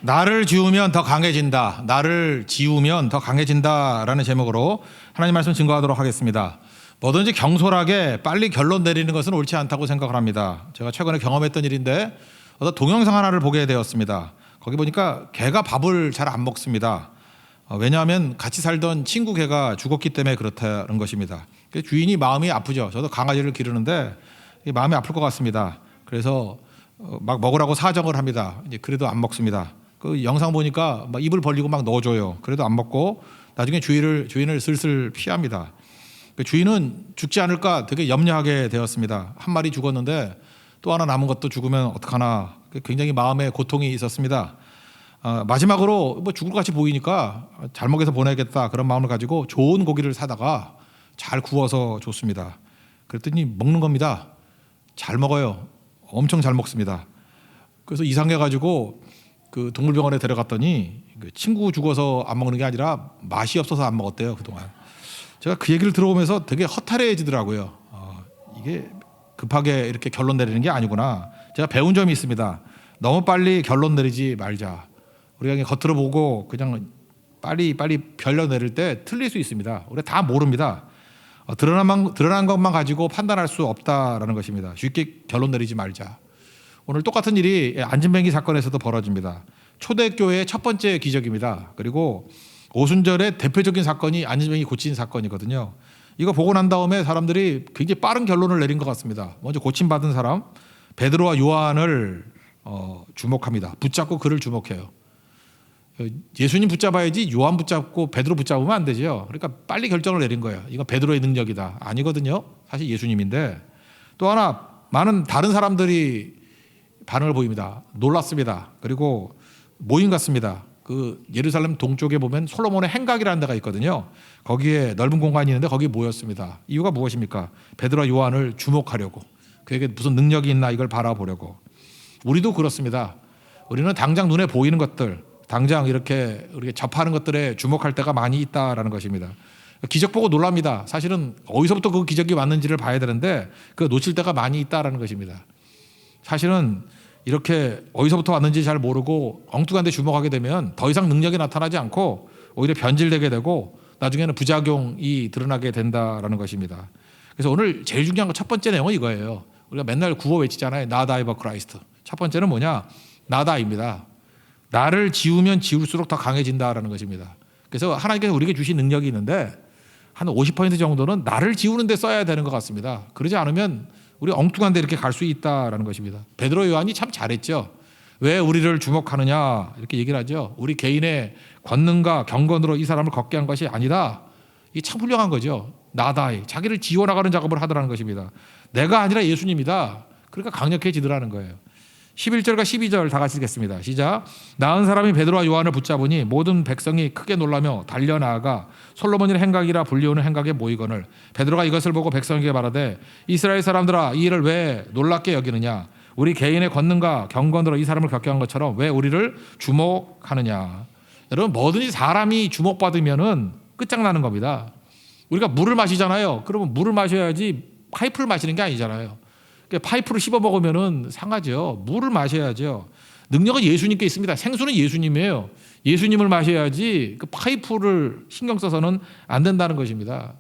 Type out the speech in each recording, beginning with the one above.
나를 지우면 더 강해진다. 나를 지우면 더 강해진다라는 제목으로 하나님 말씀 증거하도록 하겠습니다. 뭐든지 경솔하게 빨리 결론 내리는 것은 옳지 않다고 생각을 합니다. 제가 최근에 경험했던 일인데 어떤 동영상 하나를 보게 되었습니다. 거기 보니까 개가 밥을 잘 안 먹습니다. 왜냐하면 같이 살던 친구 개가 죽었기 때문에 그렇다는 것입니다. 주인이 마음이 아프죠. 저도 강아지를 기르는데 마음이 아플 것 같습니다. 그래서 막 먹으라고 사정을 합니다. 이제 그래도 안 먹습니다. 그 영상 보니까 막 입을 벌리고 막 넣어줘요. 그래도 안 먹고 나중에 주인을 슬슬 피합니다. 그 주인은 죽지 않을까 되게 염려하게 되었습니다. 한 마리 죽었는데 또 하나 남은 것도 죽으면 어떡하나 굉장히 마음에 고통이 있었습니다. 마지막으로 뭐 죽을 것 같이 보이니까 잘 먹여서 보내겠다 그런 마음을 가지고 좋은 고기를 사다가 잘 구워서 줬습니다. 그랬더니 먹는 겁니다. 잘 먹어요. 엄청 잘 먹습니다. 그래서 이상해가지고 그 동물병원에 데려갔더니 친구 죽어서 안 먹는 게 아니라 맛이 없어서 안 먹었대요 그동안. 제가 그 얘기를 들어보면서 되게 허탈해지더라고요. 이게 급하게 이렇게 결론 내리는 게 아니구나. 제가 배운 점이 있습니다. 너무 빨리 결론 내리지 말자. 우리가 그냥 겉으로 보고 그냥 빨리 결론 내릴 때 틀릴 수 있습니다. 우리가 다 모릅니다. 드러난 것만 가지고 판단할 수 없다라는 것입니다. 쉽게 결론 내리지 말자. 오늘 똑같은 일이 안진뱅이 사건에서도 벌어집니다. 초대교회의 첫 번째 기적입니다. 그리고 오순절의 대표적인 사건이 안진뱅이 고친 사건이거든요. 이거 보고 난 다음에 사람들이 굉장히 빠른 결론을 내린 것 같습니다. 먼저 고침받은 사람 베드로와 요한을 주목합니다. 붙잡고 그를 주목해요. 예수님 붙잡아야지 요한 붙잡고 베드로 붙잡으면 안 되죠. 그러니까 빨리 결정을 내린 거예요. 이거 베드로의 능력이다. 아니거든요. 사실 예수님인데. 또 하나 많은 다른 사람들이 반응을 보입니다. 놀랐습니다. 그리고 모임 같습니다. 그 예루살렘 동쪽에 보면 솔로몬의 행각이라는 데가 있거든요. 거기에 넓은 공간이 있는데 거기에 모였습니다. 이유가 무엇입니까? 베드로와 요한을 주목하려고. 그에게 무슨 능력이 있나 이걸 바라보려고. 우리도 그렇습니다. 우리는 당장 눈에 보이는 것들, 당장 이렇게 우리가 접하는 것들에 주목할 때가 많이 있다라는 것입니다. 기적 보고 놀랍니다. 사실은 어디서부터 그 기적이 왔는지를 봐야 되는데 그 놓칠 때가 많이 있다라는 것입니다. 사실은 이렇게 어디서부터 왔는지 잘 모르고 엉뚱한 데 주목하게 되면 더 이상 능력이 나타나지 않고 오히려 변질되게 되고 나중에는 부작용이 드러나게 된다라는 것입니다. 그래서 오늘 제일 중요한 거 첫 번째 내용은 이거예요. 우리가 맨날 구호 외치잖아요. Not I but Christ. 첫 번째는 뭐냐? Not I입니다. 나를 지우면 지울수록 더 강해진다라는 것입니다. 그래서 하나님께서 우리에게 주신 능력이 있는데 한 50% 정도는 나를 지우는 데 써야 되는 것 같습니다. 그러지 않으면 우리 엉뚱한 데 이렇게 갈 수 있다라는 것입니다. 베드로 요한이 참 잘했죠. 왜 우리를 주목하느냐 이렇게 얘기를 하죠. 우리 개인의 권능과 경건으로 이 사람을 걷게 한 것이 아니다. 이게 참 훌륭한 거죠. 나다이 자기를 지워나가는 작업을 하더라는 것입니다. 내가 아니라 예수님이다. 그러니까 강력해지더라는 거예요. 11절과 12절 다 같이 읽겠습니다. 시작. 나은 사람이 베드로와 요한을 붙잡으니 모든 백성이 크게 놀라며 달려나아가 솔로몬의 행각이라 불리우는 행각에 모이거늘 베드로가 이것을 보고 백성에게 말하되 이스라엘 사람들아 이 일을 왜 놀랍게 여기느냐 우리 개인의 권능과 경건으로 이 사람을 겪게 한 것처럼 왜 우리를 주목하느냐. 여러분 뭐든지 사람이 주목받으면은 끝장나는 겁니다. 우리가 물을 마시잖아요. 그러면 물을 마셔야지 파이프를 마시는 게 아니잖아요. 파이프를 씹어 먹으면은 상하죠. 물을 마셔야죠. 능력은 예수님께 있습니다. 생수는 예수님이에요. 예수님을 마셔야지 그 파이프를 신경 써서는 안 된다는 것입니다.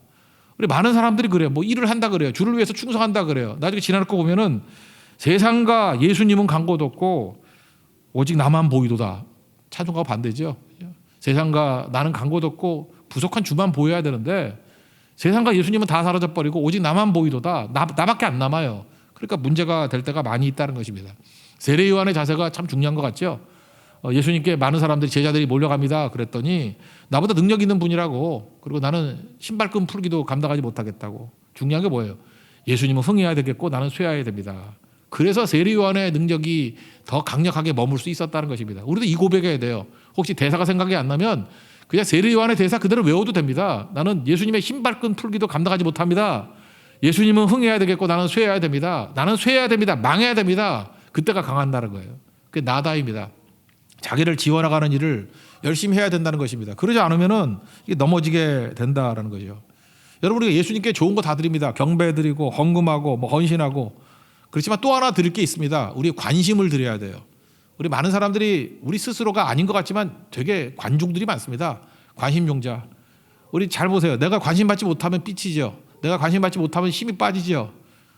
우리 많은 사람들이 그래요. 뭐 일을 한다 그래요. 주를 위해서 충성한다 그래요. 나중에 지나고 보면은 세상과 예수님은 간 곳 없고 오직 나만 보이도다. 찬송가가 반대죠. 세상과 나는 간 곳 없고 부족한 주만 보여야 되는데 세상과 예수님은 다 사라져 버리고 오직 나만 보이도다. 나밖에 안 남아요. 그러니까 문제가 될 때가 많이 있다는 것입니다. 세례 요한의 자세가 참 중요한 것 같죠. 예수님께 많은 사람들이 제자들이 몰려갑니다. 그랬더니 나보다 능력 있는 분이라고 그리고 나는 신발끈 풀기도 감당하지 못하겠다고. 중요한 게 뭐예요? 예수님은 흥해야 되겠고 나는 쇠해야 됩니다. 그래서 세례 요한의 능력이 더 강력하게 머물 수 있었다는 것입니다. 우리도 이 고백해야 돼요. 혹시 대사가 생각이 안 나면 그냥 세례 요한의 대사 그대로 외워도 됩니다. 나는 예수님의 신발끈 풀기도 감당하지 못합니다. 예수님은 흥해야 되겠고 나는 쇠해야 됩니다. 나는 쇠해야 됩니다. 망해야 됩니다. 그때가 강한다는 거예요. 그게 나다입니다. 자기를 지워나가는 일을 열심히 해야 된다는 것입니다. 그러지 않으면은 이게 넘어지게 된다라는 거죠. 여러분 우리가 예수님께 좋은 거 다 드립니다. 경배 드리고 헌금하고 뭐 헌신하고 그렇지만 또 하나 드릴 게 있습니다. 우리 관심을 드려야 돼요. 우리 많은 사람들이 우리 스스로가 아닌 것 같지만 되게 관중들이 많습니다. 관심용자. 우리 잘 보세요. 내가 관심 받지 못하면 삐치죠. 내가 관심 받지 못하면 힘이 빠지죠.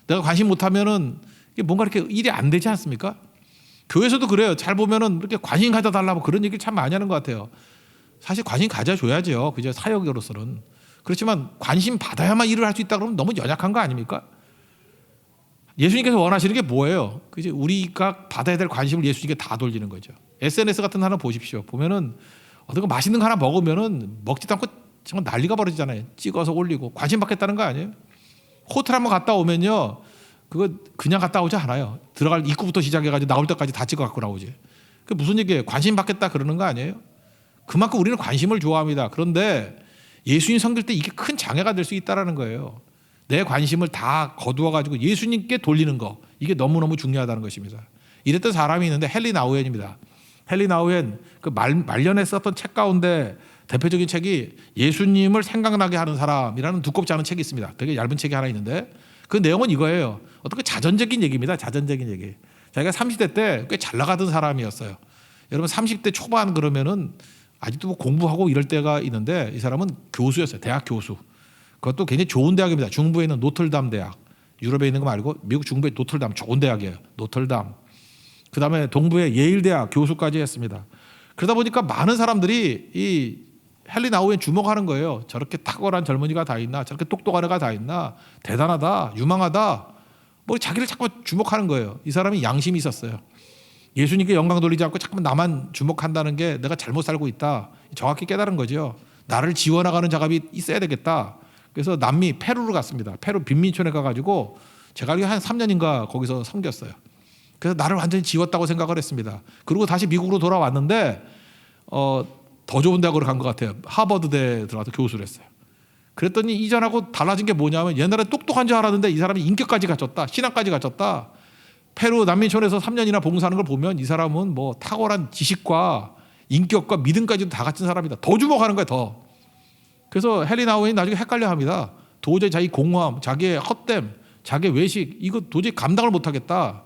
내가 관심 못하면은 뭔가 이렇게 일이 안 되지 않습니까? 교회에서도 그래요. 잘 보면은 이렇게 관심 가져달라고 그런 얘기를 참 많이 하는 것 같아요. 사실 관심 가져줘야죠. 그죠? 사역으로서는. 그렇지만 관심 받아야만 일을 할 수 있다 그러면 너무 연약한 거 아닙니까? 예수님께서 원하시는 게 뭐예요? 그죠? 우리가 받아야 될 관심을 예수님께 다 돌리는 거죠. SNS 같은 거 하나 보십시오. 보면은 어떤 거 맛있는 거 하나 먹으면은 먹지도 않고 정말 난리가 벌어지잖아요. 찍어서 올리고 관심 받겠다는 거 아니에요? 호텔 한번 갔다 오면요, 그거 그냥 갔다 오지 않아요. 들어갈 입구부터 시작해가지고 나올 때까지 다 찍어 갖고 나오지. 그 무슨 얘기예요? 관심 받겠다 그러는 거 아니에요? 그만큼 우리는 관심을 좋아합니다. 그런데 예수님 섬길 때 이게 큰 장애가 될 수 있다라는 거예요. 내 관심을 다 거두어 가지고 예수님께 돌리는 거, 이게 너무너무 중요하다는 것입니다. 이랬던 사람이 있는데 헨리 나우엔입니다. 헨리 나우엔 그 말년에 썼던 책 가운데 대표적인 책이 예수님을 생각나게 하는 사람이라는 두껍지 않은 책이 있습니다. 되게 얇은 책이 하나 있는데 그 내용은 이거예요. 어떤 그 자전적인 얘기입니다. 자전적인 얘기. 자기가 30대 때 꽤 잘 나가던 사람이었어요. 여러분 30대 초반 그러면은 아직도 뭐 공부하고 이럴 때가 있는데 이 사람은 교수였어요. 대학 교수. 그것도 굉장히 좋은 대학입니다. 중부에 있는 노틀담 대학. 유럽에 있는 거 말고 미국 중부의 노틀담 좋은 대학이에요. 노틀담. 그다음에 동부의 예일 대학 교수까지 했습니다. 그러다 보니까 많은 사람들이 이 헨리 나우엔 주목하는 거예요. 저렇게 탁월한 젊은이가 다 있나? 저렇게 똑똑한 애가 다 있나? 대단하다. 유망하다. 뭐 자기를 자꾸 주목하는 거예요. 이 사람이 양심이 있었어요. 예수님께 영광 돌리지 않고 자꾸만 나만 주목한다는 게 내가 잘못 살고 있다. 정확히 깨달은 거죠. 나를 지워나가는 작업이 있어야 되겠다. 그래서 남미 페루로 갔습니다. 페루 빈민촌에 가가지고 제가 알기로 한 3년인가 거기서 섬겼어요. 그래서 나를 완전히 지웠다고 생각을 했습니다. 그리고 다시 미국으로 돌아왔는데 더 좋은 대학으로 간 것 같아요. 하버드대에 들어가서 교수를 했어요. 그랬더니 이전하고 달라진 게 뭐냐면 옛날에 똑똑한 줄 알았는데 이 사람이 인격까지 갖췄다. 신앙까지 갖췄다. 페루 난민촌에서 3년이나 봉사하는 걸 보면 이 사람은 뭐 탁월한 지식과 인격과 믿음까지도 다 갖춘 사람이다. 더 주목하는 거야, 더. 그래서 헨리 나우엔이 나중에 헷갈려 합니다. 도저히 자기 공허함, 자기의 헛됨, 자기의 외식, 이거 도저히 감당을 못 하겠다.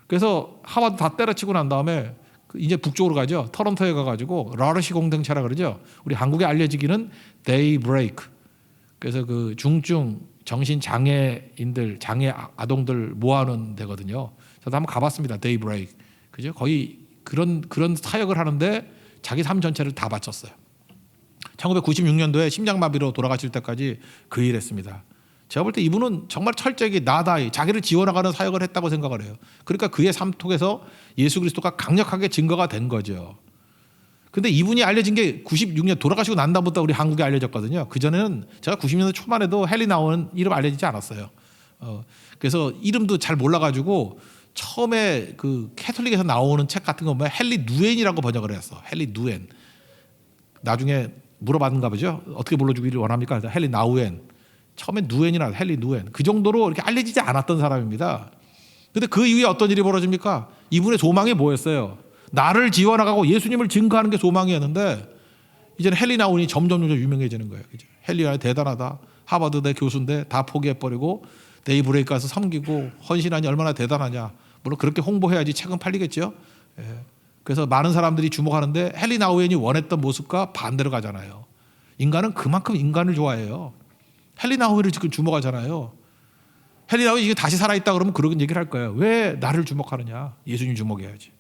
그래서 하버드 다 때려치고 난 다음에 이제 북쪽으로 가죠. 토론토에 가가지고 라르시 공동체라 그러죠. 우리 한국에 알려지기는 데이브레이크. 그래서 그 중증 정신 장애인들, 장애 아동들 모아놓은 데거든요. 저도 한번 가봤습니다. 데이브레이크. 그죠? 거의 그런 사역을 하는데 자기 삶 전체를 다 바쳤어요. 1996년도에 심장마비로 돌아가실 때까지 그 일했습니다. 제가 볼 때 이분은 정말 철저하게 나다이 자기를 지워나가는 사역을 했다고 생각을 해요. 그러니까 그의 삶 속에서 예수 그리스도가 강력하게 증거가 된 거죠. 근데 이분이 알려진 게 96년 돌아가시고 난 다음부터 우리 한국에 알려졌거든요. 그전에는 제가 90년대 초반에도 헨리 나우엔 이름 알려지지 않았어요. 그래서 이름도 잘 몰라가지고 처음에 그 캐톨릭에서 나오는 책 같은 거 보면 헨리 누엔이라고 번역을 했어. 헨리 누엔. 나중에 물어봤는가 보죠. 어떻게 불러주기를 원합니까? 헨리 나우엔. 처음에 누엔이나 헨리 누엔. 그 정도로 이렇게 알려지지 않았던 사람입니다. 근데 그 이후에 어떤 일이 벌어집니까? 이분의 소망이 뭐였어요? 나를 지워나가고 예수님을 증거하는 게 소망이었는데 이제는 헨리 나우엔이 점점 유명해지는 거예요. 그죠? 헨리 나우엔 대단하다. 하버드대 교수인데 다 포기해버리고 데이브레이크 가서 섬기고 헌신하니 얼마나 대단하냐. 물론 그렇게 홍보해야지 책은 팔리겠죠. 예. 그래서 많은 사람들이 주목하는데 헨리 나우엔이 원했던 모습과 반대로 가잖아요. 인간은 그만큼 인간을 좋아해요. 헨리 나우엔을 지금 주목하잖아요. 헨리 나우엔이 이게 다시 살아있다 그러면 그런 얘기를 할 거예요. 왜 나를 주목하느냐. 예수님 주목해야지.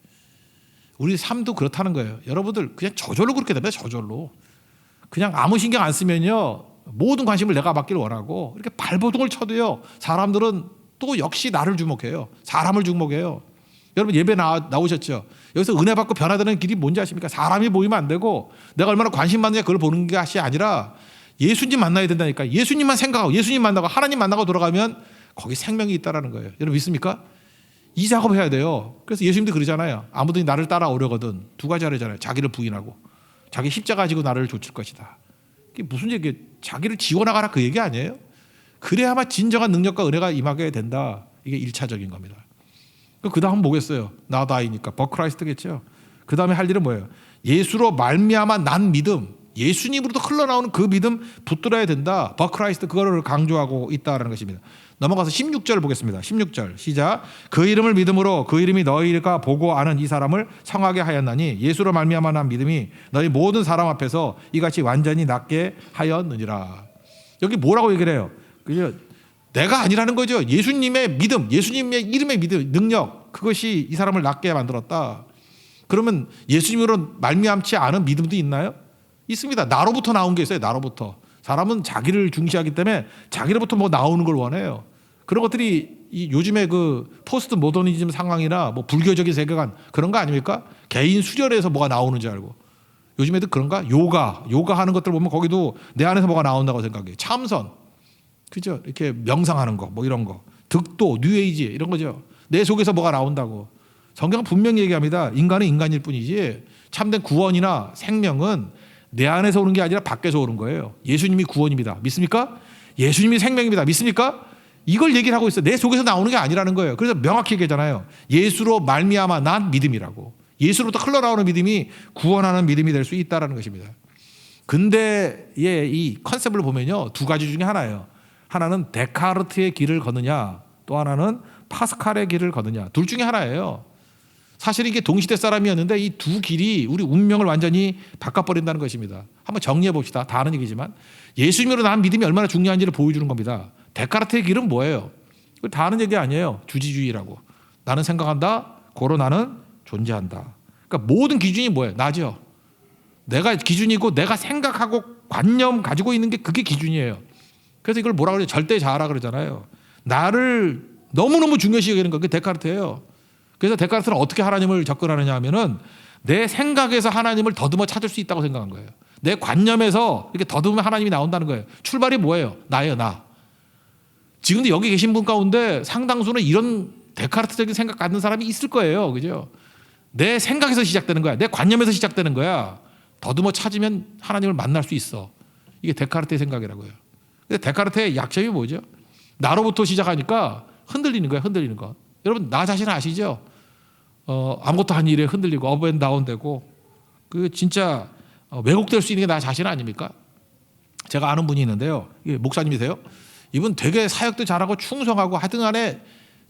우리 삶도 그렇다는 거예요. 여러분들 그냥 저절로 그렇게 됩니다. 저절로. 그냥 아무 신경 안 쓰면요. 모든 관심을 내가 받기를 원하고 이렇게 발버둥을 쳐도요. 사람들은 또 역시 나를 주목해요. 사람을 주목해요. 여러분 예배 나오셨죠? 여기서 은혜 받고 변화되는 길이 뭔지 아십니까? 사람이 보이면 안 되고 내가 얼마나 관심 받느냐 그걸 보는 것이 아니라 예수님 만나야 된다니까. 예수님만 생각하고 예수님 만나고 하나님 만나고 돌아가면 거기 생명이 있다라는 거예요. 여러분 믿습니까? 이 작업을 해야 돼요. 그래서 예수님도 그러잖아요. 아무도 나를 따라오려거든 두 가지 하려잖아요. 자기를 부인하고 자기 십자가 가지고 나를 좇을 것이다. 이게 무슨 얘기예요? 자기를 지워나가라 그 얘기 아니에요? 그래야만 진정한 능력과 은혜가 임하게 된다. 이게 1차적인 겁니다. 그 다음 뭐겠어요? 나다이니까 버크라이스트겠죠. 그 다음에 할 일은 뭐예요? 예수로 말미암아 난 믿음, 예수님으로부터 흘러나오는 그 믿음 붙들어야 된다. 버크라이스트 그거를 강조하고 있다는 것입니다. 넘어가서 16절 보겠습니다. 16절 시작. 그 이름을 믿음으로 그 이름이 너희가 보고 아는 이 사람을 성하게 하였나니 예수로 말미암아 난 믿음이 너희 모든 사람 앞에서 이같이 완전히 낫게 하였느니라. 여기 뭐라고 얘기를 해요? 내가 아니라는 거죠. 예수님의 믿음, 예수님의 이름의 믿음, 능력, 그것이 이 사람을 낫게 만들었다. 그러면 예수님으로 말미암지 않은 믿음도 있나요? 있습니다. 나로부터 나온 게 있어요. 나로부터. 사람은 자기를 중시하기 때문에 자기로부터 뭐 나오는 걸 원해요. 그런 것들이 요즘에 그 포스트 모더니즘 상황이나 뭐 불교적인 세계관 그런 거 아닙니까? 개인 수련에서 뭐가 나오는 줄 알고. 요즘 애들 그런가? 요가 하는 것들 보면 거기도 내 안에서 뭐가 나온다고 생각해요. 참선, 그죠? 이렇게 명상하는 거, 뭐 이런 거, 득도, 뉴에이지 이런 거죠. 내 속에서 뭐가 나온다고. 성경은 분명히 얘기합니다. 인간은 인간일 뿐이지 참된 구원이나 생명은 내 안에서 오는 게 아니라 밖에서 오는 거예요. 예수님이 구원입니다. 믿습니까? 예수님이 생명입니다. 믿습니까? 이걸 얘기를 하고 있어요. 내 속에서 나오는 게 아니라는 거예요. 그래서 명확히 얘기하잖아요. 예수로 말미암아 난 믿음이라고. 예수로부터 흘러나오는 믿음이 구원하는 믿음이 될 수 있다는 것입니다. 근대의 이 컨셉을 보면요, 두 가지 중에 하나예요. 하나는 데카르트의 길을 걷느냐, 또 하나는 파스칼의 길을 걷느냐. 둘 중에 하나예요. 사실 이게 동시대 사람이었는데 이 두 길이 우리 운명을 완전히 바꿔버린다는 것입니다. 한번 정리해 봅시다. 다 아는 얘기지만 예수님으로 난 믿음이 얼마나 중요한지를 보여주는 겁니다. 데카르트의 길은 뭐예요? 다 아는 얘기 아니에요. 주지주의라고. 나는 생각한다, 고로 나는 존재한다. 그러니까 모든 기준이 뭐예요? 나죠. 내가 기준이고 내가 생각하고 관념 가지고 있는 게 그게 기준이에요. 그래서 이걸 뭐라 그래요? 절대 자아라 그러잖아요. 나를 너무너무 중요시 여기는 거, 그게 데카르트예요. 그래서 데카르트는 어떻게 하나님을 접근하느냐 하면은 내 생각에서 하나님을 더듬어 찾을 수 있다고 생각한 거예요. 내 관념에서 이렇게 더듬으면 하나님이 나온다는 거예요. 출발이 뭐예요? 나예요, 나. 지금도 여기 계신 분 가운데 상당수는 이런 데카르트적인 생각 갖는 사람이 있을 거예요. 그죠? 내 생각에서 시작되는 거야. 내 관념에서 시작되는 거야. 더듬어 찾으면 하나님을 만날 수 있어. 이게 데카르트의 생각이라고요. 근데 데카르트의 약점이 뭐죠? 나로부터 시작하니까 흔들리는 거야, 흔들리는 거. 여러분, 나 자신 아시죠? 아무것도 한 일에 흔들리고 업앤다운 되고 그 진짜 왜곡될 수 있는 게 나 자신 아닙니까? 제가 아는 분이 있는데요. 목사님이세요. 이분 되게 사역도 잘하고 충성하고 하여튼 간에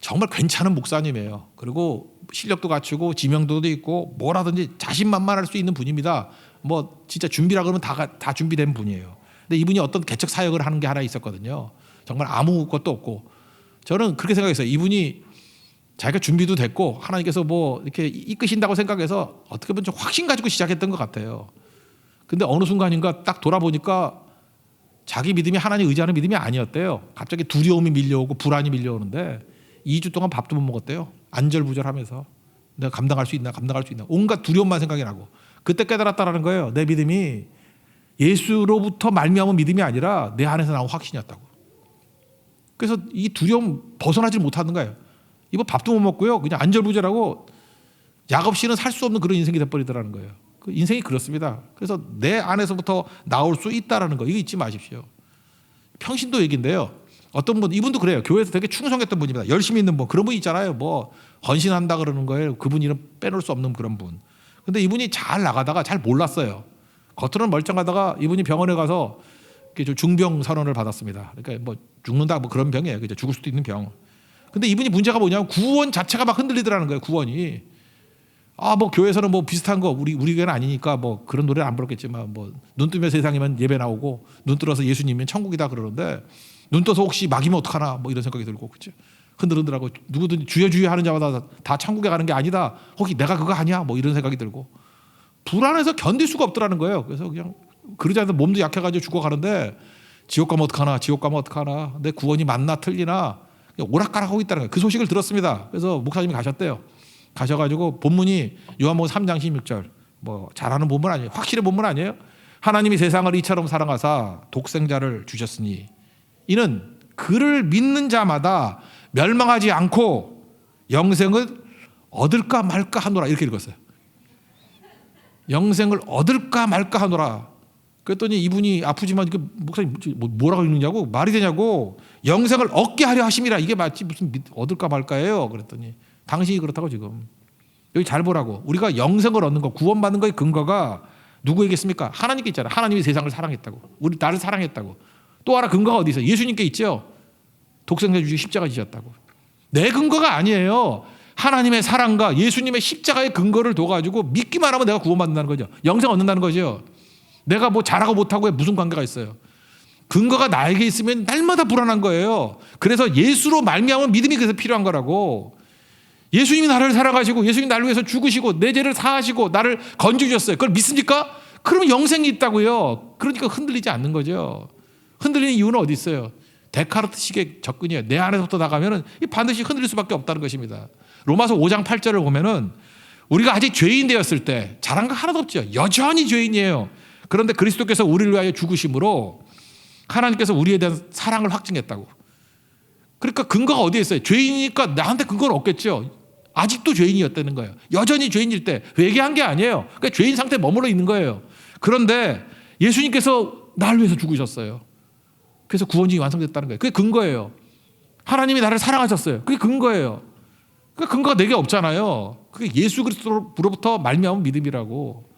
정말 괜찮은 목사님이에요. 그리고 실력도 갖추고 지명도도 있고 뭐라든지 자신만만할 수 있는 분입니다. 뭐 진짜 준비라 그러면 다 준비된 분이에요. 근데 이분이 어떤 개척 사역을 하는 게 하나 있었거든요. 정말 아무것도 없고 저는 그렇게 생각했어요. 이분이 자기가 준비도 됐고 하나님께서 뭐 이렇게 이끄신다고 생각해서 어떻게 보면 좀 확신 가지고 시작했던 것 같아요. 근데 어느 순간인가 딱 돌아보니까 자기 믿음이 하나님 의지하는 믿음이 아니었대요. 갑자기 두려움이 밀려오고 불안이 밀려오는데 2주 동안 밥도 못 먹었대요. 안절부절하면서 내가 감당할 수 있나 온갖 두려움만 생각이 나고 그때 깨달았다라는 거예요. 내 믿음이 예수로부터 말미암은 믿음이 아니라 내 안에서 나온 확신이었다고. 그래서 이 두려움 벗어나지 못하는 거예요. 이거 밥도 못 먹고요. 그냥 안절부절하고 약 없이는 살 수 없는 그런 인생이 돼버리더라는 거예요. 그 인생이 그렇습니다. 그래서 내 안에서부터 나올 수 있다라는 거 이거 잊지 마십시오. 평신도 얘기인데요. 어떤 분 이분도 그래요. 교회에서 되게 충성했던 분입니다. 열심히 있는 분 그런 분 있잖아요. 뭐 헌신한다 그러는 거예요. 그분 이름 빼놓을 수 없는 그런 분. 근데 이분이 잘 나가다가 잘 몰랐어요. 겉으로는 멀쩡하다가 이분이 병원에 가서 중병 선언을 받았습니다. 그러니까 뭐 죽는다 뭐 그런 병이에요. 그죠? 죽을 수도 있는 병. 근데 이분이 문제가 뭐냐면 구원 자체가 막 흔들리더라는 거예요. 구원이. 뭐 교회에서는 뭐 비슷한 거 우리 교회는 아니니까 뭐 그런 노래는 안 부르겠지만 뭐 눈 뜨면 세상이면 예배 나오고 눈 뜨러서 예수님이면 천국이다 그러는데 눈 떠서 혹시 막이면 어떡하나 뭐 이런 생각이 들고 그렇죠. 흔들흔들하고 누구든지 주여 하는 자마다 다 천국에 가는 게 아니다. 혹시 내가 그거 아니야? 뭐 이런 생각이 들고 불안해서 견딜 수가 없더라는 거예요. 그래서 그냥 그러지 않아도 몸도 약해가지고 죽어가는데 지옥 가면 어떡하나 내 구원이 맞나 틀리나 오락가락하고 있다는 거예요. 그 소식을 들었습니다. 그래서 목사님이 가셨대요. 가셔가지고 본문이 요한복음 3장 16절 뭐 잘하는 본문 아니에요. 확실히 본문 아니에요. 하나님이 세상을 이처럼 사랑하사 독생자를 주셨으니 이는 그를 믿는 자마다 멸망하지 않고 영생을 얻을까 말까 하노라 이렇게 읽었어요. 영생을 얻을까 말까 하노라. 그랬더니 이분이 아프지만 목사님 뭐라고 읽느냐고 말이 되냐고 영생을 얻게 하려 하심이라 이게 맞지 무슨 얻을까 말까예요. 그랬더니 당신이 그렇다고 지금 여기 잘 보라고 우리가 영생을 얻는 거 구원받는 거의 근거가 누구에게있습니까? 하나님께 있잖아요. 하나님이 세상을 사랑했다고 우리 나를 사랑했다고 또 하나 근거가 어디 있어요? 예수님께 있죠. 독생자 주시고 십자가 지셨다고. 내 근거가 아니에요. 하나님의 사랑과 예수님의 십자가의 근거를 둬가지고 믿기만 하면 내가 구원받는다는 거죠. 영생 얻는다는 거죠. 내가 뭐 잘하고 못하고에 무슨 관계가 있어요. 근거가 나에게 있으면 날마다 불안한 거예요. 그래서 예수로 말미암은 믿음이 그래서 필요한 거라고. 예수님이 나를 사랑하시고 예수님이 나를 위해서 죽으시고 내 죄를 사하시고 나를 건져 주셨어요. 그걸 믿습니까? 그러면 영생이 있다고요. 그러니까 흔들리지 않는 거죠. 흔들리는 이유는 어디 있어요? 데카르트식의 접근이에요. 내 안에서부터 나가면은 반드시 흔들릴 수밖에 없다는 것입니다. 로마서 5장 8절을 보면은 우리가 아직 죄인 되었을 때 잘한 거 하나도 없죠. 여전히 죄인이에요. 그런데 그리스도께서 우리를 위하여 죽으심으로 하나님께서 우리에 대한 사랑을 확증했다고. 그러니까 근거가 어디에 있어요? 죄인이니까 나한테 근거는 없겠죠. 아직도 죄인이었다는 거예요. 여전히 죄인일 때 회개한 게 아니에요. 그러니까 죄인 상태에 머물러 있는 거예요. 그런데 예수님께서 나를 위해서 죽으셨어요. 그래서 구원이 완성됐다는 거예요. 그게 근거예요. 하나님이 나를 사랑하셨어요. 그게 근거예요. 그 근거가 내게 없잖아요. 그게 예수 그리스도로부터 말미암은 믿음이라고.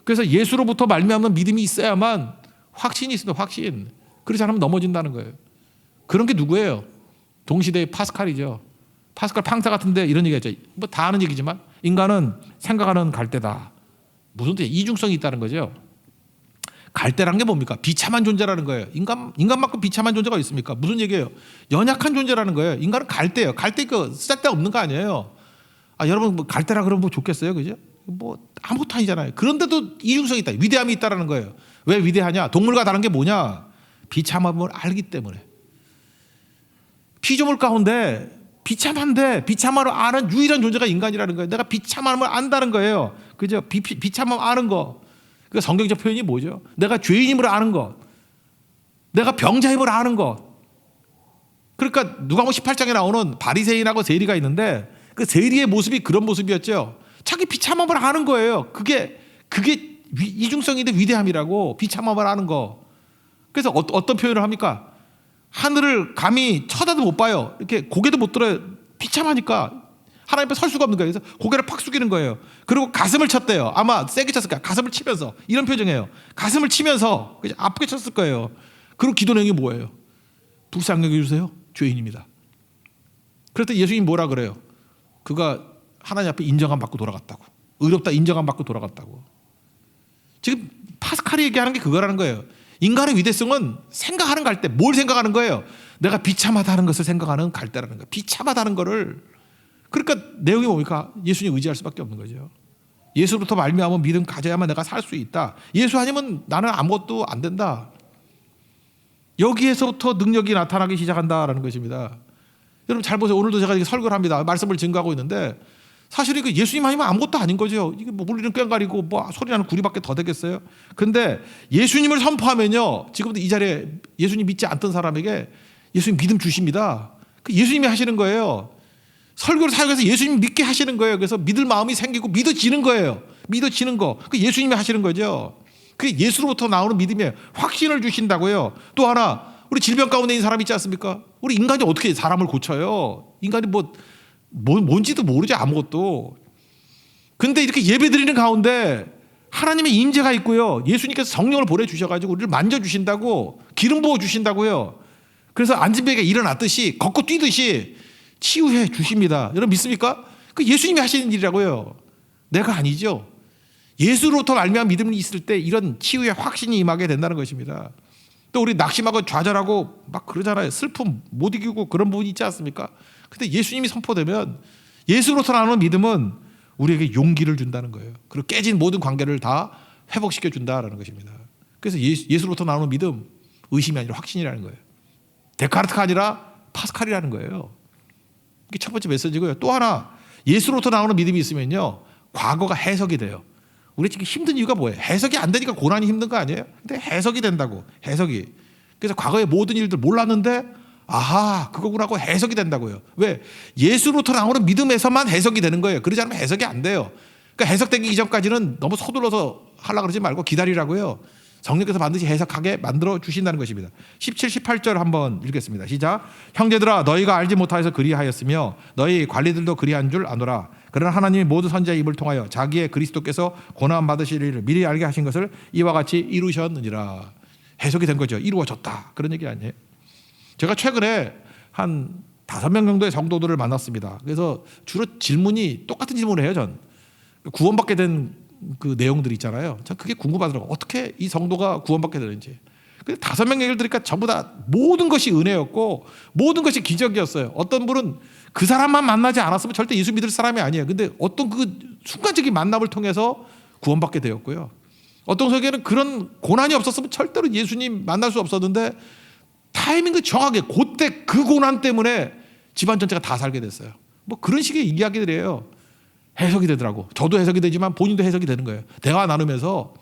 그래서 예수로부터 말미암는 믿음이 있어야만 확신이 있습니다. 확신. 그렇지 않으면 넘어진다는 거예요. 그런 게 누구예요? 동시대의 파스칼이죠. 파스칼 팡사 같은데 이런 얘기했죠. 뭐 다 아는 얘기지만 인간은 생각하는 갈대다. 무슨 뜻이에요? 이중성이 있다는 거죠. 갈대라는 게 뭡니까? 비참한 존재라는 거예요. 인간만큼 비참한 존재가 있습니까? 무슨 얘기예요? 연약한 존재라는 거예요. 인간은 갈대예요. 갈대 그 쓰잘데 없는 거 아니에요. 여러분 뭐 갈대라 그러면 뭐 좋겠어요, 그죠? 뭐 아무것도 아니잖아요. 그런데도 이중성이 있다. 위대함이 있다라는 거예요. 왜 위대하냐? 동물과 다른 게 뭐냐? 비참함을 알기 때문에. 피조물 가운데 비참한데 비참함을 아는 유일한 존재가 인간이라는 거예요. 내가 비참함을 안다는 거예요. 그죠? 비참함 아는 거. 그 성경적 표현이 뭐죠? 내가 죄인임을 아는 것. 내가 병자임을 아는 것. 그러니까 누가복음 18장에 나오는 바리새인하고 세리가 있는데 그 세리의 모습이 그런 모습이었죠. 자기 비참함을 아는 거예요. 그게 이중성인데 위대함이라고. 비참함을 아는 거. 그래서 어떤 표현을 합니까? 하늘을 감히 쳐다도 못 봐요. 이렇게 고개도 못 들어요. 비참하니까 하나님 앞에 설 수가 없는 거예요. 그래서 고개를 팍 숙이는 거예요. 그리고 가슴을 쳤대요. 아마 세게 쳤을 거야. 가슴을 치면서. 이런 표정이에요. 가슴을 치면서 아프게 쳤을 거예요. 그리고 기도 내용이 뭐예요? 불쌍히 여겨주세요. 죄인입니다. 그랬더니 예수님이 뭐라 그래요? 그가 하나님 앞에 인정함 받고 돌아갔다고. 의롭다 인정함 받고 돌아갔다고. 지금 파스칼이 얘기하는 게 그거라는 거예요. 인간의 위대성은 생각하는 갈대. 뭘 생각하는 거예요? 내가 비참하다는 것을 생각하는 갈대라는 거예요. 비참하다는 거를. 그러니까 내용이 뭡니까? 예수님 의지할 수밖에 없는 거죠. 예수로부터 말미암은 믿음 가져야만 내가 살 수 있다. 예수 아니면 나는 아무것도 안 된다. 여기에서부터 능력이 나타나기 시작한다라는 것입니다. 여러분 잘 보세요. 오늘도 제가 이렇게 설교를 합니다. 말씀을 증거하고 있는데 사실 이거 예수님 아니면 아무것도 아닌 거죠. 이게 뭐 물리는 꽹가리고 뭐 소리나는 구리밖에 더 되겠어요. 근데 예수님을 선포하면요. 지금도 이 자리에 예수님 믿지 않던 사람에게 예수님 믿음 주십니다. 그 예수님이 하시는 거예요. 설교를 사용해서 예수님 믿게 하시는 거예요. 그래서 믿을 마음이 생기고 믿어지는 거예요. 믿어지는 거. 그 예수님이 하시는 거죠. 그게 예수로부터 나오는 믿음이에요. 확신을 주신다고요. 또 하나 우리 질병 가운데 있는 사람 있지 않습니까? 우리 인간이 어떻게 사람을 고쳐요? 인간이 뭔지도 모르지 아무것도. 근데 이렇게 예배드리는 가운데 하나님의 임재가 있고요. 예수님께서 성령을 보내주셔가지고 우리를 만져주신다고 기름 부어주신다고요. 그래서 안진뱅이가 일어났듯이 걷고 뛰듯이 치유해 주십니다. 여러분 믿습니까? 그 예수님이 하시는 일이라고요. 내가 아니죠. 예수로부터 말미암은 믿음이 있을 때 이런 치유의 확신이 임하게 된다는 것입니다. 또 우리 낙심하고 좌절하고 막 그러잖아요. 슬픔 못 이기고 그런 부분이 있지 않습니까? 근데 예수님이 선포되면 예수로부터 나오는 믿음은 우리에게 용기를 준다는 거예요. 그리고 깨진 모든 관계를 다 회복시켜 준다라는 것입니다. 그래서 예수로부터 나오는 믿음 의심이 아니라 확신이라는 거예요. 데카르트가 아니라 파스칼이라는 거예요. 이게 첫 번째 메시지고요. 또 하나 예수로부터 나오는 믿음이 있으면요. 과거가 해석이 돼요. 우리 지금 힘든 이유가 뭐예요? 해석이 안 되니까 고난이 힘든 거 아니에요? 근데 해석이 된다고. 해석이. 그래서 과거의 모든 일들 몰랐는데 아하 그거구나 하고 해석이 된다고요. 왜? 예수로부터 나오는 믿음에서만 해석이 되는 거예요. 그러지 않으면 해석이 안 돼요. 그러니까 해석되기 이전까지는 너무 서둘러서 하려고 그러지 말고 기다리라고요. 성령께서 반드시 해석하게 만들어 주신다는 것입니다. 17, 18절 한번 읽겠습니다. 시작. 형제들아 너희가 알지 못하여서 그리하였으며 너희 관리들도 그리한 줄 아노라. 그러나 하나님이 모든 선지자의 입을 통하여 자기의 그리스도께서 고난 받으실 일을 미리 알게 하신 것을 이와 같이 이루셨느니라. 해석이 된 거죠. 이루어졌다. 그런 얘기 아니에요. 제가 최근에 한 5명 정도의 성도들을 만났습니다. 그래서 주로 질문이 똑같은 질문을 해요. 전 구원받게 된 그 내용들이 있잖아요. 전 그게 궁금하더라고요. 어떻게 이 성도가 구원받게 되는지. 근데 5명 얘기를 들으니까 전부 다 모든 것이 은혜였고 모든 것이 기적이었어요. 어떤 분은 그 사람만 만나지 않았으면 절대 예수 믿을 사람이 아니에요. 근데 어떤 그 순간적인 만남을 통해서 구원받게 되었고요. 어떤 속에는 그런 고난이 없었으면 절대로 예수님 만날 수 없었는데 타이밍이 정확하게 그때 그 고난 때문에 집안 전체가 다 살게 됐어요. 뭐 그런 식의 이야기들이에요. 해석이 되더라고. 저도 해석이 되지만 본인도 해석이 되는 거예요. 대화 나누면서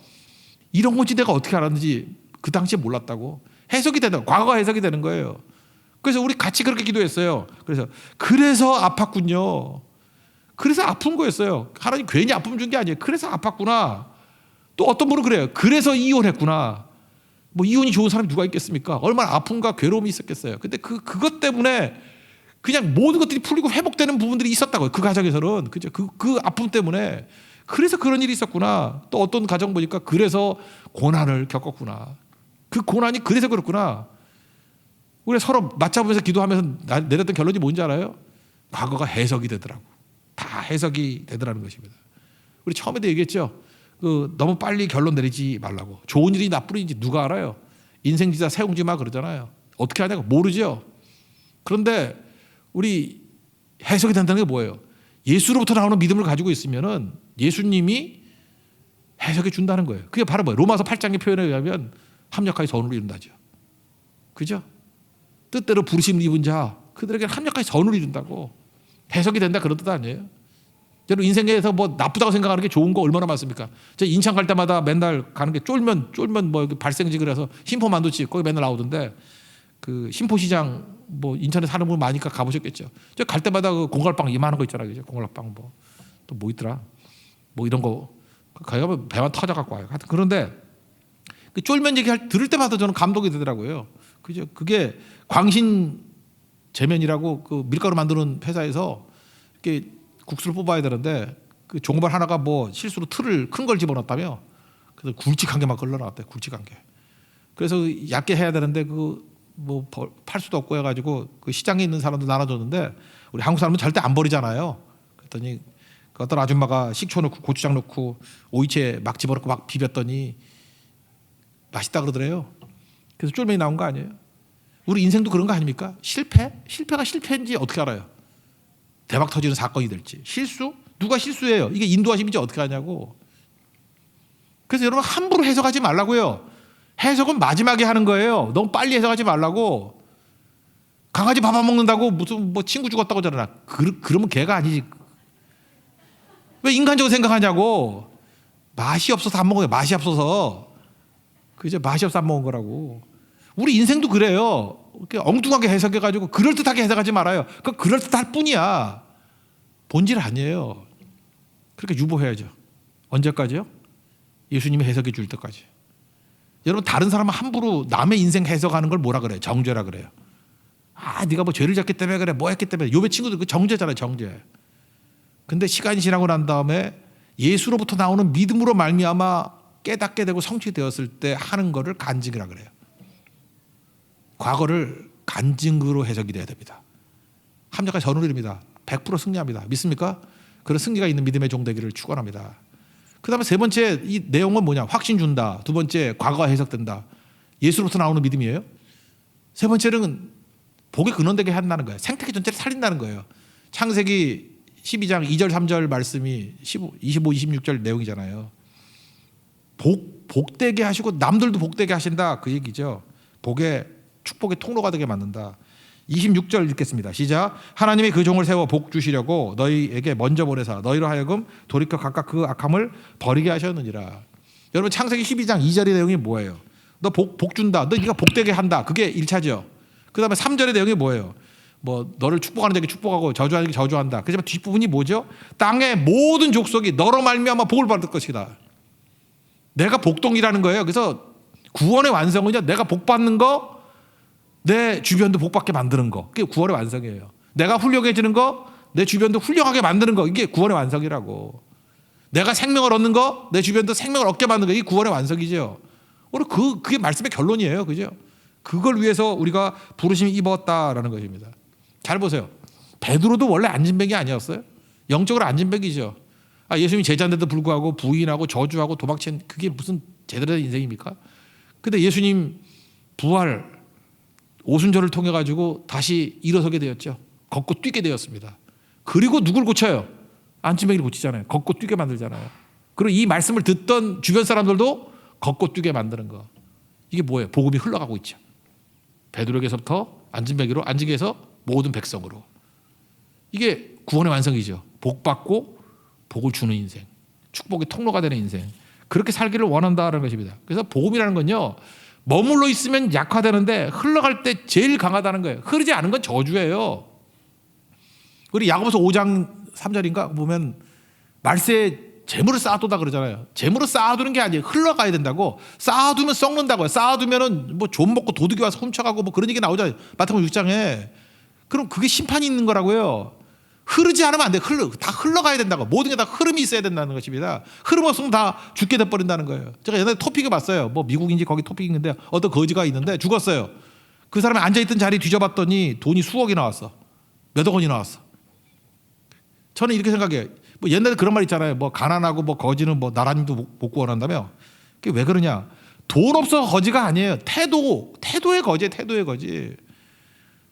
이런 건지 내가 어떻게 알았는지 그 당시에 몰랐다고. 해석이 되는, 과거가 해석이 되는 거예요. 그래서 우리 같이 그렇게 기도했어요. 그래서 아팠군요. 그래서 아픈 거였어요. 하나님 괜히 아픔 준 게 아니에요. 그래서 아팠구나. 또 어떤 분은 그래요. 그래서 이혼했구나. 뭐 이혼이 좋은 사람이 누가 있겠습니까? 얼마나 아픔과 괴로움이 있었겠어요. 근데 그것 때문에 그냥 모든 것들이 풀리고 회복되는 부분들이 있었다고요. 그 가정에서는. 그죠? 그 아픔 때문에. 그래서 그런 일이 있었구나. 또 어떤 가정 보니까 그래서 고난을 겪었구나. 그 고난이 그래서 그렇구나. 우리 서로 맞잡으면서 기도하면서 내렸던 결론이 뭔지 알아요? 과거가 해석이 되더라고. 다 해석이 되더라는 것입니다. 우리 처음에도 얘기했죠. 너무 빨리 결론 내리지 말라고. 좋은 일이 나쁜 일인지 누가 알아요? 인생지사 세우지 마 그러잖아요. 어떻게 하냐고 모르죠. 그런데 우리 해석이 된다는 게 뭐예요? 예수로부터 나오는 믿음을 가지고 있으면은 예수님이 해석해 준다는 거예요. 그게 바로 뭐예요? 로마서 8장의 표현에 의하면 합력하여 선을 이룬다죠. 그죠? 뜻대로 부르심을 입은 자 그들에게 합력하여 선을 이룬다고. 해석이 된다 그런 뜻 아니에요? 여러분 인생에서 뭐 나쁘다고 생각하는 게 좋은 거 얼마나 많습니까? 제가 인천 갈 때마다 맨날 가는 게 쫄면 뭐 발생지 그래서 심포 만두집 거기 맨날 나오던데 그 심포시장 뭐 인천에 사는 분 많으니까 가보셨겠죠. 저 갈 때마다 그 공갈빵 이만한 거 있잖아요. 그죠? 공갈빵 뭐 또 뭐 있더라. 뭐 이런 거 거기 가면 배만 터져 갖고 와요. 하여튼 그런데 그 쫄면 얘기 들을 때마다 저는 감동이 되더라고요. 그죠? 그게 광신 제면이라고 그 밀가루 만드는 회사에서 이렇게 국수를 뽑아야 되는데 그 종발 하나가 뭐 실수로 틀을 큰 걸 집어넣었다며. 그래서 굵직한 개만 걸러나왔대. 굵직한 게. 그래서 얇게 해야 되는데 그 뭐 팔 수도 없고 해가지고 그 시장에 있는 사람도 나눠줬는데 우리 한국 사람은 절대 안 버리잖아요. 그랬더니 그 어떤 아줌마가 식초 넣고 고추장 넣고 오이채 막 집어넣고 막 비볐더니 맛있다 그러더래요. 그래서 쫄면이 나온 거 아니에요? 우리 인생도 그런 거 아닙니까? 실패가 실패인지 어떻게 알아요? 대박 터지는 사건이 될지. 실수? 누가 실수해요? 이게 인도하심인지 어떻게 하냐고. 그래서 여러분 함부로 해석하지 말라고요. 해석은 마지막에 하는 거예요. 너무 빨리 해석하지 말라고. 강아지 밥 안 먹는다고 무슨 뭐 친구 죽었다고 저러나. 그러면 개가 아니지. 왜 인간적으로 생각하냐고. 맛이 없어서 안 먹어요. 맛이 없어서. 그죠? 맛이 없어서 안 먹은 거라고. 우리 인생도 그래요. 이렇게 엉뚱하게 해석해가지고 그럴듯하게 해석하지 말아요. 그 그럴듯할 뿐이야. 본질 아니에요. 그렇게 유보해야죠. 언제까지요? 예수님이 해석해 줄 때까지. 여러분 다른 사람은 함부로 남의 인생 해석하는 걸 뭐라 그래요? 정죄라 그래요. 아, 네가 뭐 죄를 졌기 때문에 그래, 뭐 했기 때문에. 요배 친구들 그 정죄잖아요, 정죄. 근데 시간이 지나고 난 다음에 예수로부터 나오는 믿음으로 말미암아 깨닫게 되고 성취되었을 때 하는 거를 간증이라 그래요. 과거를 간증으로 해석이 돼야 됩니다. 합력과 전우를 이룹니다. 100% 승리합니다. 믿습니까? 그런 승리가 있는 믿음의 종 되기를 축원합니다. 그 다음에 세 번째 이 내용은 뭐냐? 확신 준다. 두 번째 과거가 해석된다. 예수로부터 나오는 믿음이에요. 세 번째는 복의 근원되게 한다는 거예요. 생태계 전체를 살린다는 거예요. 창세기 12장 2절 3절 말씀이 25, 26절 내용이잖아요. 복되게 하시고 남들도 복되게 하신다 그 얘기죠. 축복의 통로가 되게 만든다. 26절 읽겠습니다. 시작. 하나님이 그 종을 세워 복 주시려고 너희에게 먼저 보내사 너희로 하여금 돌이켜 각각 그 악함을 버리게 하셨느니라. 여러분 창세기 12장 2절의 내용이 뭐예요? 너 복 준다. 네가 복되게 한다. 그게 1차죠. 그 다음에 3절의 내용이 뭐예요? 뭐 너를 축복하는 자에게 축복하고 저주하는 자에게 저주한다. 그렇지만 뒷부분이 뭐죠? 땅의 모든 족속이 너로 말미암아 복을 받을 것이다. 내가 복동이라는 거예요. 그래서 구원의 완성은요. 내가 복 받는 거 내 주변도 복받게 만드는 거. 그게 구원의 완성이에요. 내가 훌륭해지는 거, 내 주변도 훌륭하게 만드는 거. 이게 구원의 완성이라고. 내가 생명을 얻는 거, 내 주변도 생명을 얻게 만드는 거. 이게 구원의 완성이죠. 그게 말씀의 결론이에요. 그죠? 그걸 위해서 우리가 부르심이 입었다라는 것입니다. 잘 보세요. 베드로도 원래 안진뱅이 아니었어요? 영적으로 안진뱅이죠. 예수님이 제자인데도 불구하고 부인하고 저주하고 도망친 그게 무슨 제대로 된 인생입니까? 근데 예수님 부활 오순절을 통해 가지고 다시 일어서게 되었죠. 걷고 뛰게 되었습니다. 그리고 누굴 고쳐요? 안진뱅이를 고치잖아요. 걷고 뛰게 만들잖아요. 그리고 이 말씀을 듣던 주변 사람들도 걷고 뛰게 만드는 거. 이게 뭐예요? 복음이 흘러가고 있죠. 베드로에게서부터 안진뱅이로, 안진뱅이에서 모든 백성으로. 이게 구원의 완성이죠. 복 받고 복을 주는 인생, 축복의 통로가 되는 인생, 그렇게 살기를 원한다는 것입니다. 그래서 복음이라는 건요, 머물러 있으면 약화되는데 흘러갈 때 제일 강하다는 거예요. 흐르지 않은 건 저주예요. 우리 야고보서 5장 3절인가 보면 말세에 재물을 쌓아두다 그러잖아요. 재물을 쌓아두는 게 아니에요. 흘러가야 된다고. 쌓아두면 썩는다고요. 쌓아두면은 뭐 좀 먹고 도둑이 와서 훔쳐가고 뭐 그런 얘기 나오잖아요. 마태복음 6장에. 그럼 그게 심판이 있는 거라고요. 흐르지 않으면 안 돼. 다 흘러가야 된다고. 모든 게 다 흐름이 있어야 된다는 것입니다. 흐름 없으면 다 죽게 돼버린다는 거예요. 제가 옛날에 토픽을 봤어요. 뭐 미국인지 거기 토픽이 있는데 어떤 거지가 있는데 죽었어요. 그 사람이 앉아있던 자리 뒤져봤더니 돈이 수억이 나왔어. 몇억 원이 나왔어. 저는 이렇게 생각해요. 뭐 옛날에 그런 말 있잖아요. 뭐 가난하고 뭐 거지는 뭐 나라님도 못 구원한다며. 그게 왜 그러냐? 돈 없어 거지가 아니에요. 태도의 거지예요. 태도의 거지.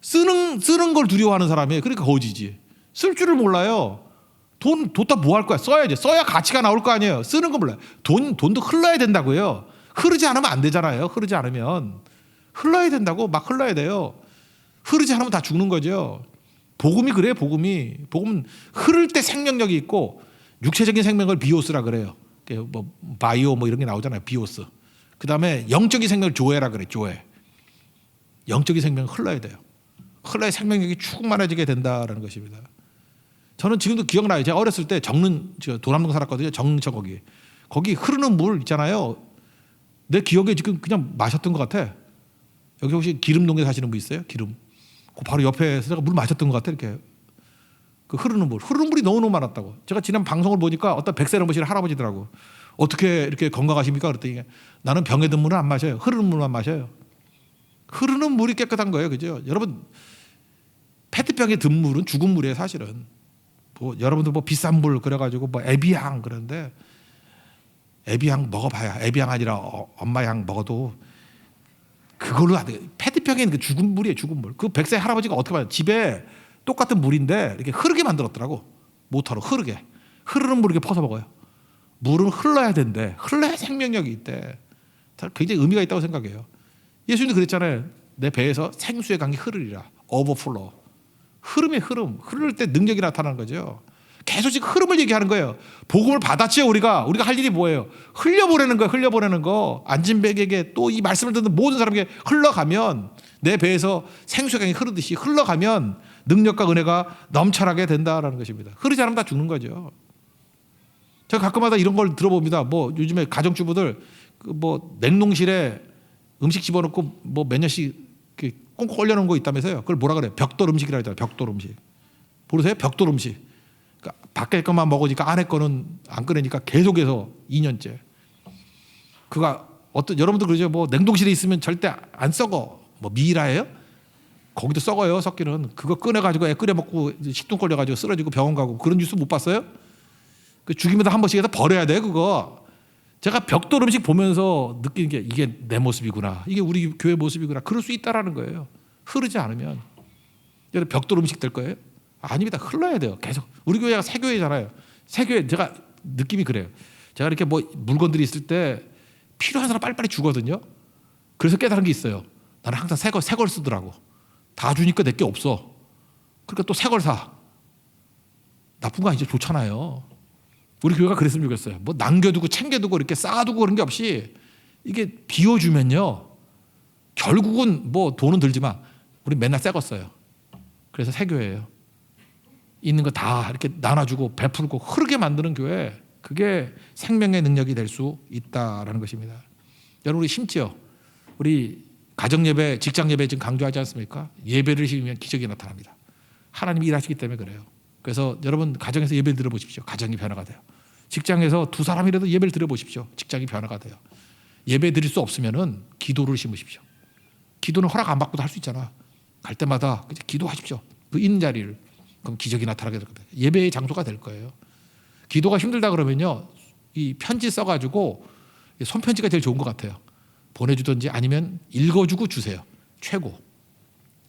쓰는 걸 두려워하는 사람이에요. 그러니까 거지지. 쓸 줄을 몰라요. 돈 뒀다 뭐 할 거야? 써야지. 써야 가치가 나올 거 아니에요. 쓰는 거 몰라요. 돈도 흘러야 된다고요. 흐르지 않으면 안 되잖아요. 흐르지 않으면. 흘러야 된다고. 막 흘러야 돼요. 흐르지 않으면 다 죽는 거죠. 복음이 그래요. 복음은 흐를 때 생명력이 있고 육체적인 생명을 비오스라 그래요. 뭐 바이오 뭐 이런 게 나오잖아요. 비오스. 그다음에 영적인 생명을 조에라 그래. 조에. 영적인 생명은 흘러야 돼요. 흘러야 생명력이 충만해지게 된다라는 것입니다. 저는 지금도 기억나요. 제가 어렸을 때 도남동 살았거든요. 정릉천 거기 흐르는 물 있잖아요. 내 기억에 지금 그냥 마셨던 것 같아. 여기 혹시 기름동에 사시는 분 있어요? 기름. 그 바로 옆에서 제가 물 마셨던 것 같아. 이렇게 그 흐르는 물이 너무너무 많았다고. 제가 지난 방송을 보니까 어떤 100세 넘으신 할아버지더라고. 어떻게 이렇게 건강하십니까? 그랬더니 나는 병에 든 물은 안 마셔요. 흐르는 물만 마셔요. 흐르는 물이 깨끗한 거예요. 그죠? 여러분 페트병에 든 물은 죽은 물이에요. 사실은. 뭐 여러분들 뭐 비싼 물 그래가지고 뭐 에비앙 그러는데 에비앙 먹어봐야 에비앙 아니라 엄마 양 먹어도 그걸로 안 돼. 페트병에는 그 죽은 물이에요. 죽은 물. 그 100세 할아버지가 어떻게 봐요? 집에 똑같은 물인데 이렇게 흐르게 만들었더라고. 모터로 흐르게. 흐르는 물 이렇게 퍼서 먹어요. 물은 흘러야 된대. 흘러야 생명력이 있대. 굉장히 의미가 있다고 생각해요. 예수님도 그랬잖아요. 내 배에서 생수의 강이 흐르리라. 오버플로. 흐름의 흐름. 흐를 때 능력이 나타나는 거죠. 계속 지금 흐름을 얘기하는 거예요. 복음을 받았지요. 우리가 할 일이 뭐예요? 흘려보내는 거예요. 흘려보내는 거. 안진뱅에게 또 이 말씀을 듣는 모든 사람에게 흘러가면 내 배에서 생수의 강이 흐르듯이 흘러가면 능력과 은혜가 넘쳐나게 된다라는 것입니다. 흐르지 않으면 다 죽는 거죠. 제가 가끔마다 이런 걸 들어봅니다. 뭐 요즘에 가정주부들 뭐 냉동실에 음식 집어넣고 뭐 몇 년씩 꽁꽁 얼려놓은 거 있다면서요. 그걸 뭐라 그래요? 벽돌 음식이라 하잖아요. 벽돌 음식. 모르세요? 벽돌 음식. 그러니까 밖에 것만 먹으니까 안에 거는 안 꺼내니까 계속해서 2년째. 그가 여러분도 그러죠. 뭐 냉동실에 있으면 절대 안 썩어. 뭐 미라예요? 거기도 썩어요. 썩기는. 그거 꺼내가지고 애 끓여 먹고 식중 걸려가지고 쓰러지고 병원 가고 그런 뉴스 못 봤어요? 그 죽이면 한 번씩 해서 버려야 돼 그거. 제가 벽돌 음식 보면서 느끼는 게 이게 내 모습이구나. 이게 우리 교회 모습이구나. 그럴 수 있다라는 거예요. 흐르지 않으면. 여러분 벽돌 음식 될 거예요? 아닙니다. 흘러야 돼요. 계속. 우리 교회가 새교회잖아요. 새교회 제가 느낌이 그래요. 제가 이렇게 뭐 물건들이 있을 때 필요한 사람 빨리빨리 주거든요. 그래서 깨달은 게 있어요. 나는 항상 새 걸 쓰더라고. 다 주니까 내게 없어. 그러니까 또 새 걸 사. 나쁜 거 아니죠. 좋잖아요. 우리 교회가 그랬으면 좋겠어요. 뭐 남겨두고 챙겨두고 이렇게 쌓아두고 그런 게 없이 이게 비워주면요. 결국은 뭐 돈은 들지만 우리 맨날 새 거 써요. 그래서 새 교회예요. 있는 거 다 이렇게 나눠주고 베풀고 흐르게 만드는 교회. 그게 생명의 능력이 될 수 있다라는 것입니다. 여러분 우리 심지어 우리 가정예배, 직장예배 지금 강조하지 않습니까? 예배를 드리면 기적이 나타납니다. 하나님이 일하시기 때문에 그래요. 그래서 여러분 가정에서 예배를 드려보십시오. 가정이 변화가 돼요. 직장에서 두 사람이라도 예배를 드려보십시오. 직장이 변화가 돼요. 예배 드릴 수 없으면은 기도를 심으십시오. 기도는 허락 안 받고도 할 수 있잖아. 갈 때마다 기도하십시오. 그 있는 자리를. 그럼 기적이 나타나게 될 겁니다. 예배의 장소가 될 거예요. 기도가 힘들다 그러면요, 이 편지 써가지고 손편지가 제일 좋은 것 같아요. 보내주든지 아니면 읽어주고 주세요. 최고.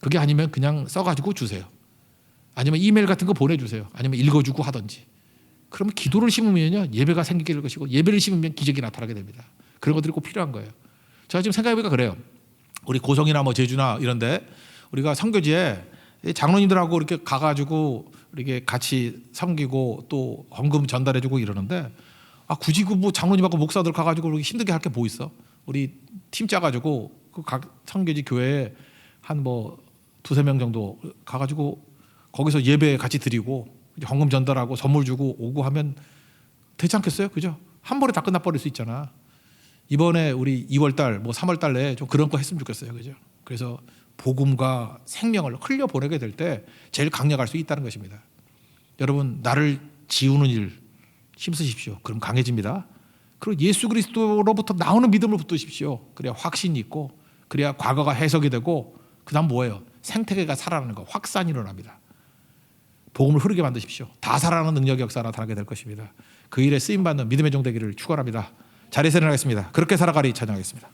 그게 아니면 그냥 써가지고 주세요. 아니면 이메일 같은 거 보내주세요. 아니면 읽어주고 하든지. 그러면 기도를 심으면요, 예배가 생기게 될 것이고, 예배를 심으면 기적이 나타나게 됩니다. 그런 것들이 꼭 필요한 거예요. 제가 지금 생각해보니까 그래요. 우리 고성이나 뭐 제주나 이런데 우리가 선교지에 장로님들하고 이렇게 가가지고 이렇게 같이 섬기고 또 헌금 전달해주고 이러는데, 아 굳이 그 뭐 장로님하고 목사들 가가지고 그렇게 힘들게 할 게 뭐 있어? 우리 팀 짜가지고 그 각 선교지 교회에 한 뭐 두세 명 정도 가가지고 거기서 예배 같이 드리고 헌금 전달하고 선물 주고 오고 하면 되지 않겠어요? 그죠? 한 번에 다 끝나버릴 수 있잖아. 이번에 우리 2월달 뭐 3월달 내에 좀 그런 거 했으면 좋겠어요. 그죠? 그래서 복음과 생명을 흘려보내게 될 때 제일 강력할 수 있다는 것입니다. 여러분, 나를 지우는 일 힘쓰십시오. 그럼 강해집니다. 그리고 예수 그리스도로부터 나오는 믿음을 붙드십시오. 그래야 확신이 있고, 그래야 과거가 해석이 되고, 그 다음 뭐예요? 생태계가 살아나는 거, 확산이 일어납니다. 복음을 흐르게 만드십시오. 다 살아나는 능력의 역사가 나타나게 될 것입니다. 그 일에 쓰임받는 믿음의 종 되기를 축원합니다. 자리에서 일어나겠습니다. 그렇게 살아가리 찬양하겠습니다.